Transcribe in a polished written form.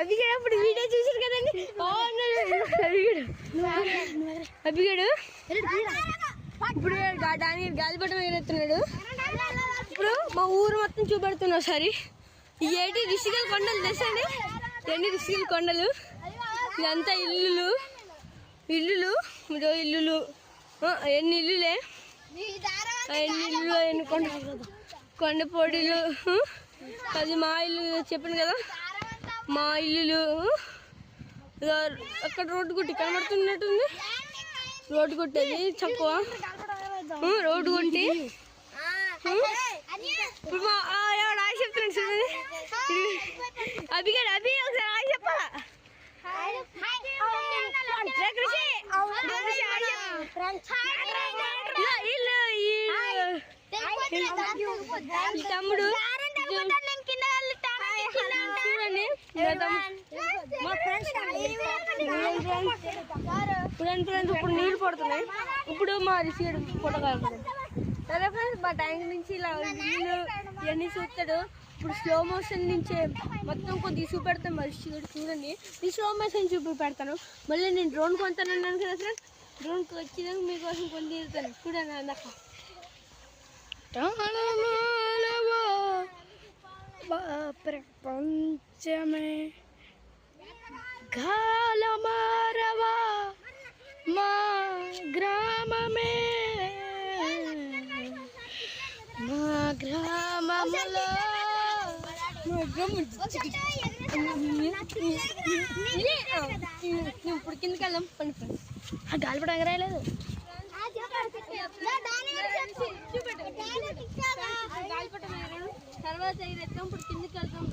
అభిగడు అప్పుడు వీడియో చూసారు కదండి. అభిగడు ఇప్పుడు దాని గాలిపటం ఎగురుతున్నాడు. ఇప్పుడు మా ఊరు మొత్తం చూపెడుతున్నా ఒకసారి. ఈ 8 రిషికల్ కొండలు తెచ్చండి. 2 రిషికల్ కొండలు. ఇదంతా ఇల్లులు ఇల్లులు ఎన్ని ఇల్లులే, ఎన్ని ఇల్లు, ఎన్ని కొండ పొడిలు. అది మా ఇల్లు చెప్పాను కదా, మా ఇల్లులు. అక్కడ రోడ్డు కొట్టి కనబడుతున్నట్టుంది. రోడ్డు కొట్టేది తక్కువ. రోడ్డు కొట్టి ఇప్పుడు మా ఆయ చెప్తున్నాడు చూడండి. అభిగాడు ఒకసారి ఆయ చెప్పాలా? తమ్ముడు చూడండి, ఇప్పుడు నీళ్ళు పడుతున్నాయి. ఇప్పుడు మా రిసీడ్ ఫోటో కావాలి. సరే ఫ్రెండ్స్, మా ట్యాంక్ నుంచి ఇలా నీళ్ళు ఇవన్నీ చూస్తాడు. ఇప్పుడు స్లో మోషన్ నుంచే మొత్తం కొద్దిగా చూపెడతాను. మరి చూడండి, ఈ స్లో మోషన్ చూపెడతాను. మళ్ళీ నేను డ్రోన్ కొంటానన్నాను కదా ఫ్రెండ్స్. డ్రోన్కి వచ్చినాక మీకోసం కొని తీరుతాను. చూడండి అందాక ప్రపంచమే గాలమారవా మా గ్రామమే, మా గ్రామములో ఇప్పుడు కిందకి వెళ్దాం. పని గాలిపడం ఎగరాయలేదు. గాలిపటం ఎగరాడు తర్వాత ఇప్పుడు కిందకి వెళ్తాం.